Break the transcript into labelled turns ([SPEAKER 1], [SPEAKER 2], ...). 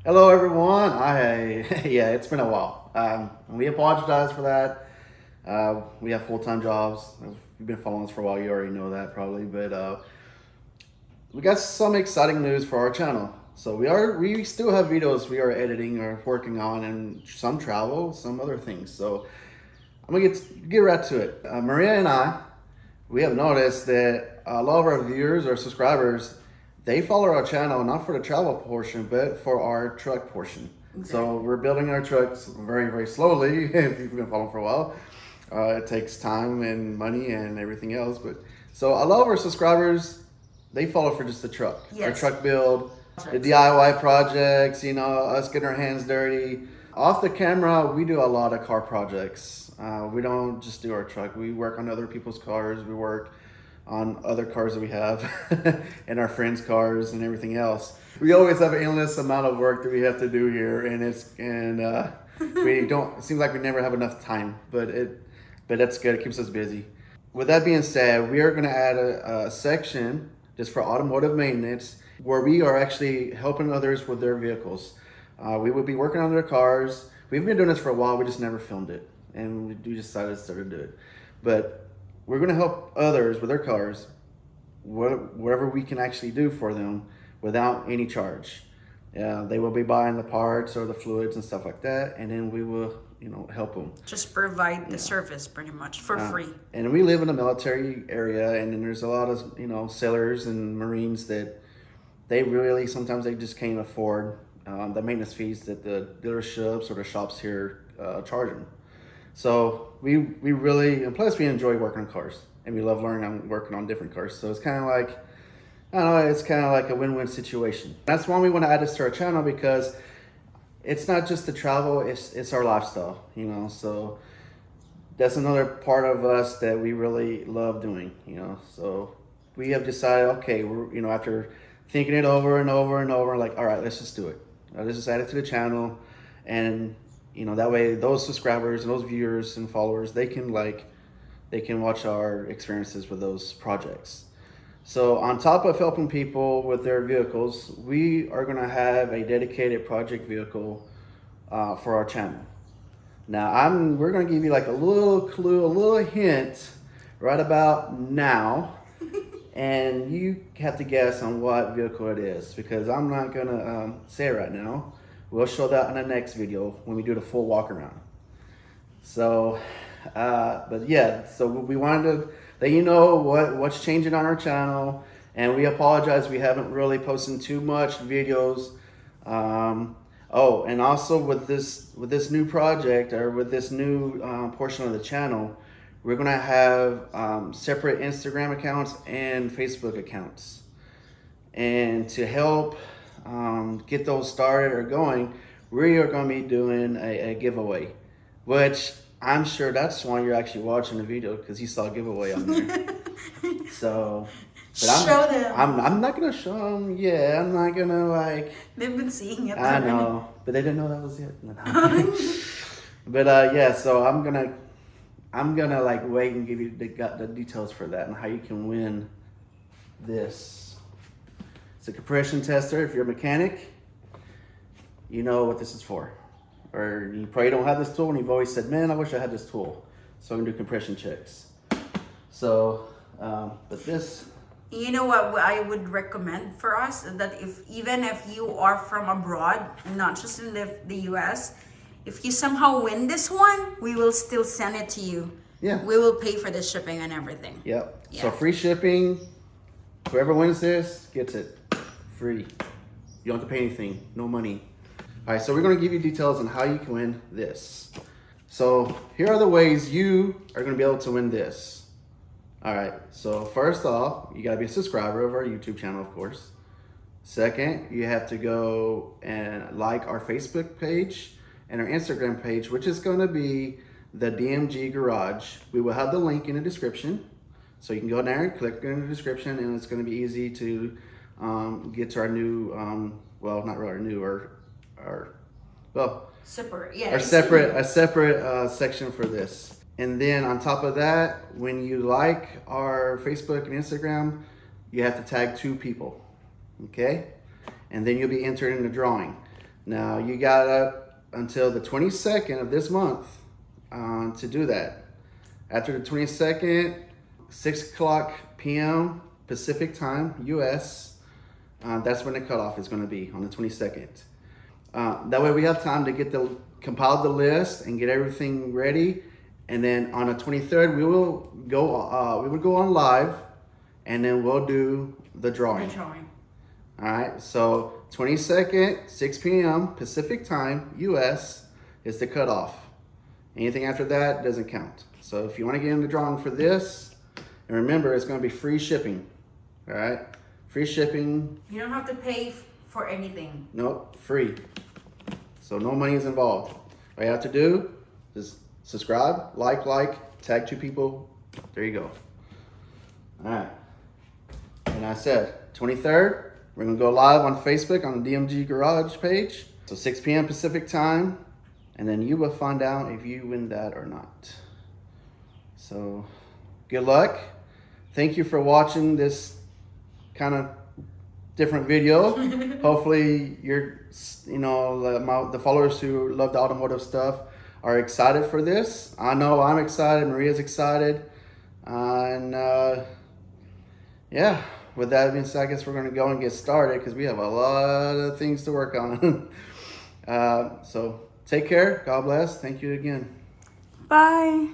[SPEAKER 1] Hello, everyone. Yeah, it's been a while. We apologize for that. We have full-time jobs. If you've been following us for a while, you already know that probably. But we got some exciting news for our channel. So we still have videos we are editing or working on, and some travel, some other things. So I'm gonna get right to it. Maria and I, we have noticed that a lot of our viewers or subscribers, they follow our channel not for the travel portion, but for our truck portion.
[SPEAKER 2] Exactly.
[SPEAKER 1] So we're building our trucks very, very slowly. If you've been following for a while, it takes time and money and everything else. But so a lot of our subscribers, they follow for just the truck, our
[SPEAKER 2] Yes.
[SPEAKER 1] truck build, the DIY projects. Us getting our hands dirty. Off the camera, we do a lot of car projects. We don't just do our truck. We work on other people's cars. We work on other cars that we have and our friends' cars and everything else. We always have an endless amount of work that we have to do here, and we don't. It seems like we never have enough time, but that's good. It keeps us busy. With that being said, we are going to add a section just for automotive maintenance where we are actually helping others with their vehicles. We will be working on their cars. We've been doing this for a while. We just never filmed it, and we decided to start to do it. But we're going to help others with their cars, whatever we can actually do for them without any charge. They will be buying the parts or the fluids and stuff like that, and then we will, help them.
[SPEAKER 2] Just provide the service pretty much for free.
[SPEAKER 1] And we live in a military area, and then there's a lot of, sailors and Marines that they really, sometimes they just can't afford the maintenance fees that the dealerships or the shops here charge them. So we really, and plus we enjoy working on cars, and we love learning and working on different cars. So it's kind of like, I don't know, it's kind of like a win-win situation. That's why we want to add this to our channel, because it's not just the travel, it's our lifestyle, So that's another part of us that we really love doing, So we have decided, okay, we're, after thinking it over and over and over, like, all right, let's just do it. Let's just add it to the channel, and that way those subscribers and those viewers and followers, they can watch our experiences with those projects. So on top of helping people with their vehicles, we are going to have a dedicated project vehicle for our channel. Now we're going to give you like a little clue, a little hint right about now. And you have to guess on what vehicle it is, because I'm not going to say it right now. We'll show that in the next video when we do the full walk around. So, but yeah, so we wanted to let you know what's changing on our channel, and we apologize we haven't really posted too much videos. Oh, and also with this new project, or with this new portion of the channel, we're gonna have separate Instagram accounts and Facebook accounts, and to help get those started or going, we are going to be doing a giveaway, which I'm sure that's why you're actually watching the video, because you saw a giveaway on there. So, but
[SPEAKER 2] Show them.
[SPEAKER 1] I'm not going to show them. Yeah, I'm not going to
[SPEAKER 2] They've been seeing it.
[SPEAKER 1] I know, but they didn't know that was it. But yeah, so I'm gonna wait and give you the details for that and how you can win this. It's a compression tester. If you're a mechanic, you know what this is for. Or you probably don't have this tool, and you've always said, man, I wish I had this tool, so I'm gonna do compression checks. So, but this...
[SPEAKER 2] You know what I would recommend for us? That even if you are from abroad, not just in the US, if you somehow win this one, we will still send it to you.
[SPEAKER 1] Yeah.
[SPEAKER 2] We will pay for the shipping and everything.
[SPEAKER 1] Yep.
[SPEAKER 2] Yeah.
[SPEAKER 1] So free shipping. Whoever wins this gets it free. You don't have to pay anything. No money. All right, so we're going to give you details on how you can win this. So here are the ways you are going to be able to win this. All right, so first off, you got to be a subscriber of our YouTube channel, of course. Second, you have to go and like our Facebook page and our Instagram page, which is going to be the DMG Garage. We will have the link in the description. So you can go there and click in the description, and it's going to be easy to get to our new, well, not really our new, a separate section for this. And then on top of that, when you like our Facebook and Instagram, you have to tag 2 people, okay? And then you'll be entered in the drawing. Now you got up until the 22nd of this month to do that. After the 22nd, 6 o'clock p.m. Pacific time, U.S., that's when the cutoff is going to be, on the 22nd. That way we have time to compile the list and get everything ready. And then on the 23rd, we would go on live, and then we'll do the drawing. All right, so 22nd, 6 p.m. Pacific time, U.S. is the cutoff. Anything after that doesn't count. So if you want to get in the drawing for this, and remember, it's going to be free shipping. All right, free shipping.
[SPEAKER 2] You don't have to pay for anything.
[SPEAKER 1] Nope, free. So no money is involved. All you have to do is subscribe, like, tag 2 people. There you go. All right. And I said 23rd, we're going to go live on Facebook on the DMG Garage page. So 6 p.m. Pacific time. And then you will find out if you win that or not. So good luck. Thank you for watching this kind of different video. Hopefully the followers who love the automotive stuff are excited for this. I know I'm excited. Maria's excited. Yeah, with that being said, I guess we're going to go and get started because we have a lot of things to work on. So take care. God bless. Thank you again.
[SPEAKER 2] Bye.